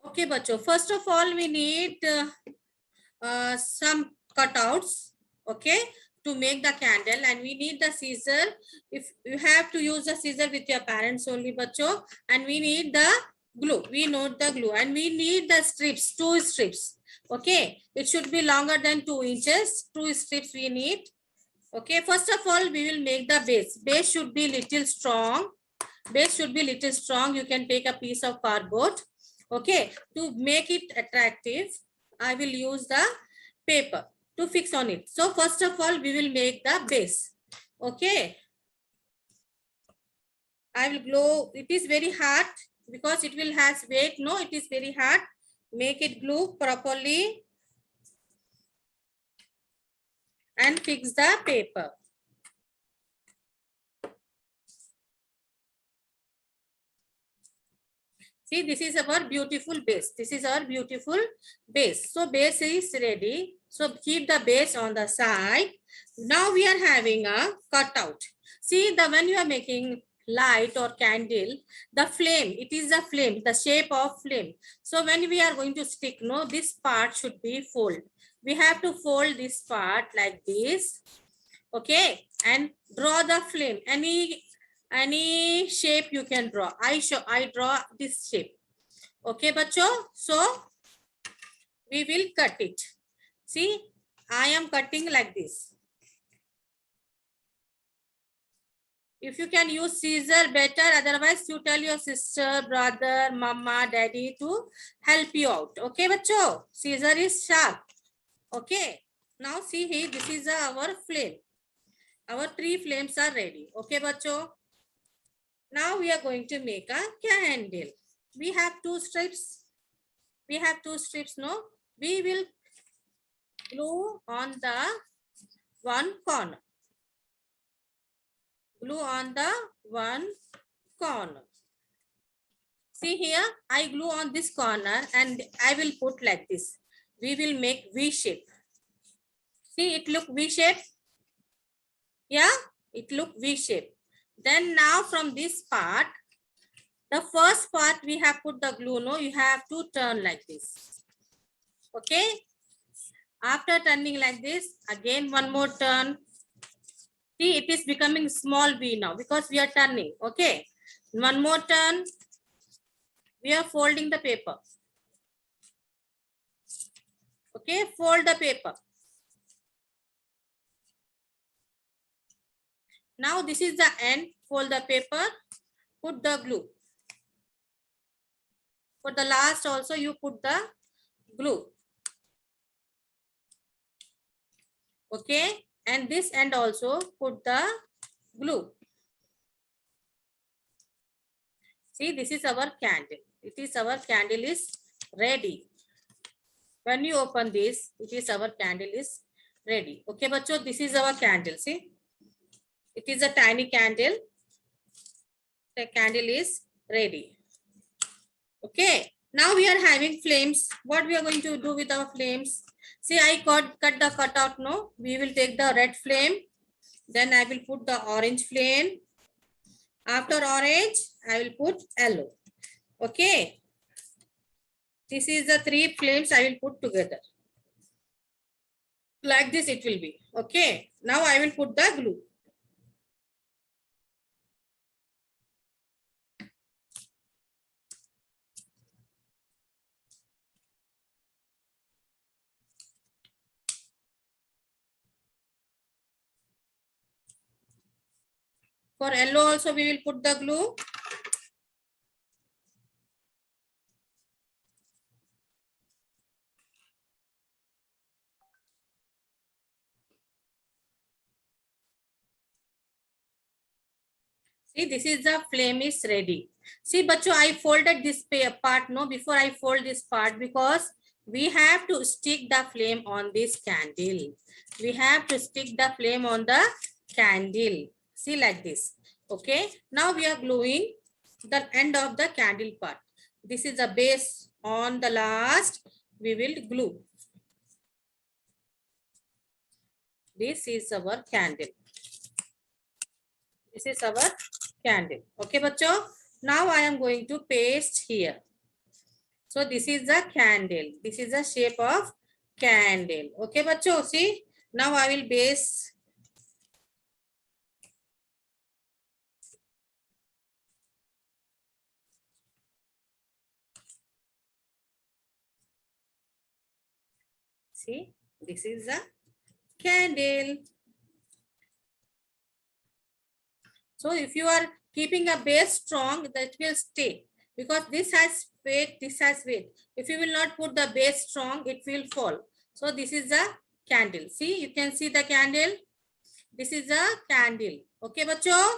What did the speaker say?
Okay, बच्चों, first of all we need some cutouts, okay, to make the candle, and we need the scissor. If you have to use the scissor with your parents only, बच्चों, and we need the glue. We need the glue, and we need the strips, 2 strips. Okay, it should be longer than 2 inches. 2 strips we need. Okay, first of all we will make the base. Base should be little strong. Base should be little strong. You can take a piece of cardboard. Okay, to make it attractive, I will use the paper to fix on it. So first of all we will make the base. Okay, I will glue. It is very hard because it will has weight. No, it is very hard. Make it glue properly and fix the paper. See, this is our beautiful base. This is our beautiful base. So base is ready. So keep the base on the side. Now we are having a cutout. See, the when you are making light or candle, the flame, it is the flame, the shape of flame. So when we are going to stick, no, this part should be fold. We have to fold this part like this. Okay, and draw the flame. Any shape you can draw. I draw this shape. Okay, bachcho. So we will cut it. See, I am cutting like this. If you can use scissor, better. Otherwise, you tell your sister, brother, mama, daddy to help you out. Okay, bachcho. Scissor is sharp. Okay. Now see here. This is our flame. Our 3 flames are ready. Okay, bachcho. Now we are going to make a candle. We have 2 strips. We have 2 strips, no? We will glue on the one corner. Glue on the one corner. See here, I glue on this corner and I will put like this. We will make V shape. See, it look V shape. Yeah, it look V shape. Then now from this part, the first part we have put the glue, no, you have to turn like this. Okay. After turning like this, again one more turn. See, it is becoming small V now because we are turning. Okay. One more turn. We are folding the paper. Okay, fold the paper. Now this is the end. Fold the paper. Put the glue. For the last also you put the glue. Okay, and this end also put the glue. See, this is our candle. It is our candle is ready. When you open this, it is our candle is ready. Okay, bachcho, this is our candle. See, it is a tiny candle. The candle is ready. Okay, now we are having flames. What we are going to do with our flames? See, I cut the cutout. No, we will take the red flame. Then I will put the orange flame. After orange, I will put yellow. Okay. This is the 3 flames I will put together. Like this it will be. Okay. Now I will put the glue. For yellow also we will put the glue. See, this is the flame is ready. See, bachcho, I folded this part, no, before I fold this part because we have to stick the flame on this candle. We have to stick the flame on the candle. See, like this. Okay. Now we are gluing the end of the candle part. This is the base. On the last, we will glue. This is our candle. This is our candle. Okay, bachcho. Now I am going to paste here. So this is the candle. This is the shape of candle. Okay, bachcho. See, now I will base. See, this is the candle. So if you are keeping a base strong, that will stay, because this has weight, this has weight. If you will not put the base strong, it will fall. So this is the candle. See, you can see the candle. This is a candle. Okay, bacho.